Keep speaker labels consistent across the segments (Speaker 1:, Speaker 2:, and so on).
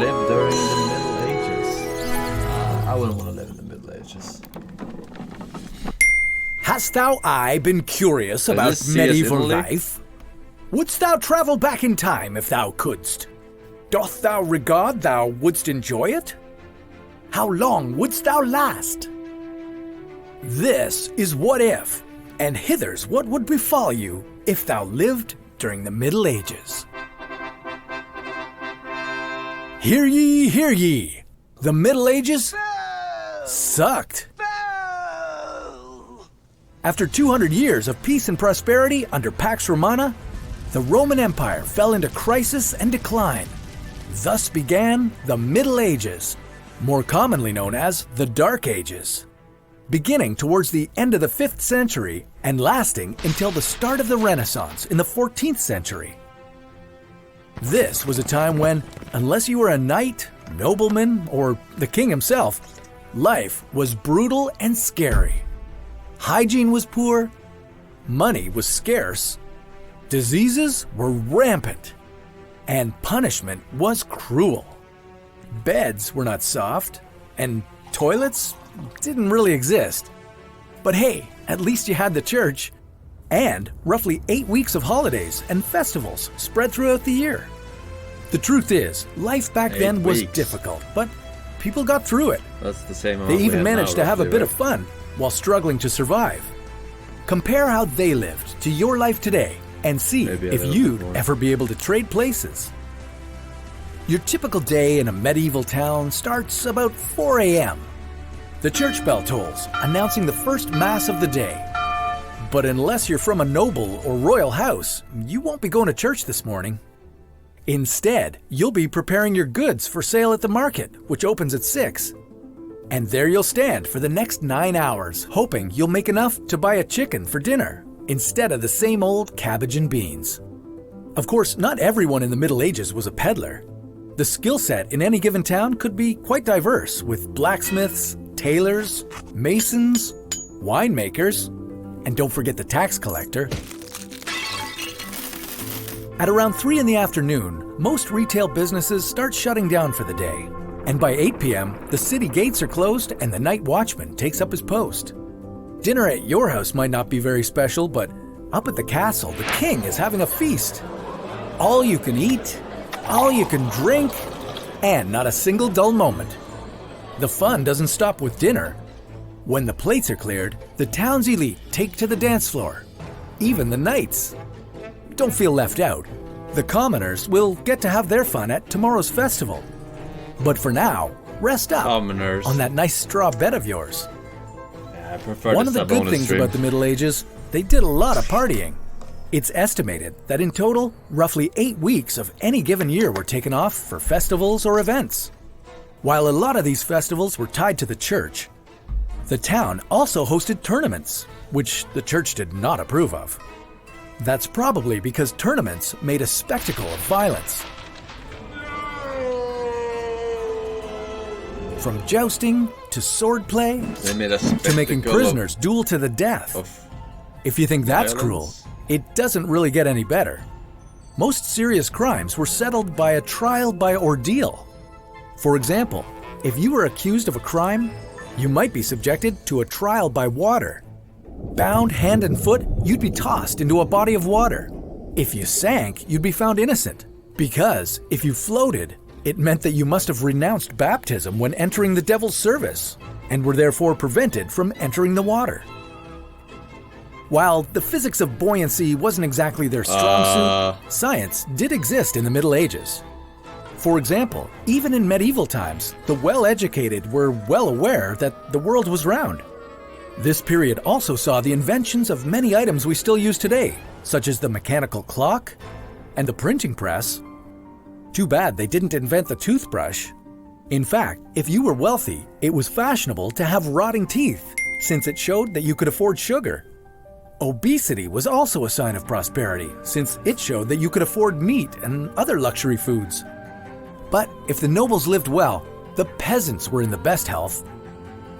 Speaker 1: live during the Middle Ages. I wouldn't want to live in the Middle Ages.
Speaker 2: Hast thou been curious about medieval life? Wouldst thou travel back in time if thou couldst? Doth thou regard thou wouldst enjoy it? How long wouldst thou last? This is what if, and hither's what would befall you if thou lived during the Middle Ages. Hear ye, hear ye! The Middle Ages sucked. After 200 years of peace and prosperity under Pax Romana, the Roman Empire fell into crisis and decline. Thus began the Middle Ages, more commonly known as the Dark Ages, beginning towards the end of the 5th century and lasting until the start of the Renaissance in the 14th century. This was a time when, unless you were a knight, nobleman, or the king himself, life was brutal and scary. Hygiene was poor, money was scarce, diseases were rampant, and punishment was cruel. Beds were not soft, and toilets didn't really exist. But hey, at least you had the church, and roughly 8 weeks of holidays and festivals spread throughout the year. The truth is, life back then was difficult, but people got through it.
Speaker 1: That's the same.
Speaker 2: They even managed to have a bit of fun while struggling to survive. Compare how they lived to your life today and see if you'd ever be able to trade places. Your typical day in a medieval town starts about 4 a.m. The church bell tolls, announcing the first mass of the day. But unless you're from a noble or royal house, you won't be going to church this morning. Instead, you'll be preparing your goods for sale at the market, which opens at 6. And there you'll stand for the next 9 hours, hoping you'll make enough to buy a chicken for dinner, instead of the same old cabbage and beans. Of course, not everyone in the Middle Ages was a peddler. The skill set in any given town could be quite diverse, with blacksmiths, tailors, masons, winemakers, and don't forget the tax collector. At around 3 in the afternoon, most retail businesses start shutting down for the day. And by 8 p.m., the city gates are closed and the night watchman takes up his post. Dinner at your house might not be very special, but up at the castle, the king is having a feast. All you can eat, all you can drink, and not a single dull moment. The fun doesn't stop with dinner. When the plates are cleared, the town's elite take to the dance floor. Even the knights. Don't feel left out. The commoners will get to have their fun at tomorrow's festival. But for now, rest up on that nice straw bed of yours.
Speaker 1: Yeah, I prefer
Speaker 2: One of the good things about the Middle Ages, they did a lot of partying. It's estimated that in total, roughly 8 weeks of any given year were taken off for festivals or events. While a lot of these festivals were tied to the church, the town also hosted tournaments, which the church did not approve of. That's probably because tournaments made a spectacle of violence. From jousting to swordplay to making prisoners duel to the death. If you think that's cruel, it doesn't really get any better. Most serious crimes were settled by a trial by ordeal. For example, if you were accused of a crime, you might be subjected to a trial by water. Bound hand and foot, you'd be tossed into a body of water. If you sank, you'd be found innocent, because if you floated, it meant that you must have renounced baptism when entering the devil's service, and were therefore prevented from entering the water. While the physics of buoyancy wasn't exactly their strong suit, science did exist in the Middle Ages. For example, even in medieval times, the well-educated were well aware that the world was round. This period also saw the inventions of many items we still use today, such as the mechanical clock and the printing press. Too bad they didn't invent the toothbrush. In fact, if you were wealthy, it was fashionable to have rotting teeth, since it showed that you could afford sugar. Obesity was also a sign of prosperity, since it showed that you could afford meat and other luxury foods. But if the nobles lived well, the peasants were in the best health.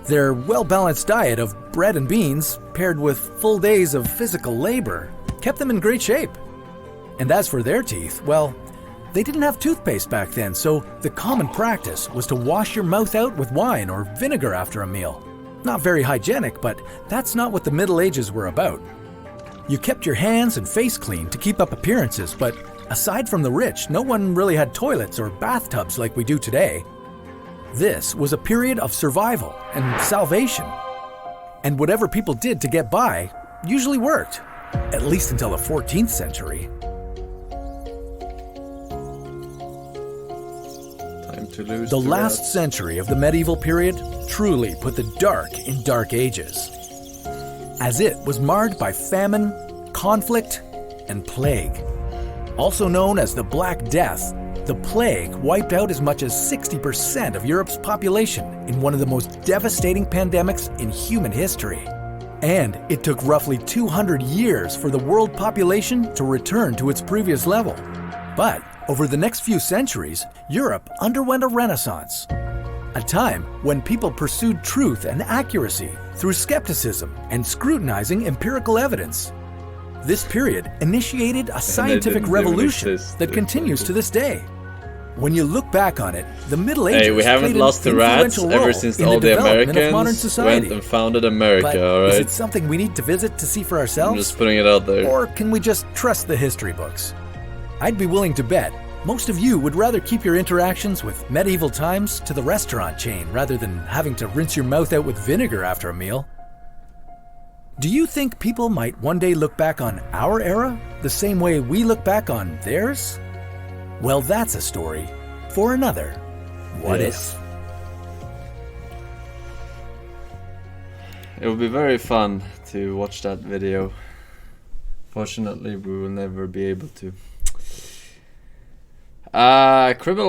Speaker 2: Their well-balanced diet of bread and beans, paired with full days of physical labor, kept them in great shape. And as for their teeth, well, They didn't have toothpaste back then, so the common practice was to wash your mouth out with wine or vinegar after a meal. Not very hygienic, but that's not what the Middle Ages were about. You kept your hands and face clean to keep up appearances, but aside from the rich, no one really had toilets or bathtubs like we do today. This was a period of survival and salvation. And whatever people did to get by usually worked, at least until the 14th century. The last century of the medieval period truly put the dark in dark ages, as it was marred by famine, conflict, and plague. Also known as the Black Death, the plague wiped out as much as 60% of Europe's population in one of the most devastating pandemics in human history. And it took roughly 200 years for the world population to return to its previous level. But over the next few centuries, Europe underwent a renaissance, a time when people pursued truth and accuracy through skepticism and scrutinizing empirical evidence. This period initiated a scientific revolution that continues to this day. When you look back on it, the Middle Ages
Speaker 3: we haven't lost the rats ever since all the Americans went and founded America, alright?
Speaker 2: Is it something we need to visit to see for ourselves?
Speaker 3: I'm just putting it out there.
Speaker 2: Or can we just trust the history books? I'd be willing to bet most of you would rather keep your interactions with medieval times to the restaurant chain rather than having to rinse your mouth out with vinegar after a meal. Do you think people might one day look back on our era the same way we look back on theirs? Well, that's a story for another What If.
Speaker 3: It would be very fun to watch that video. Fortunately, we will never be able to. Cribble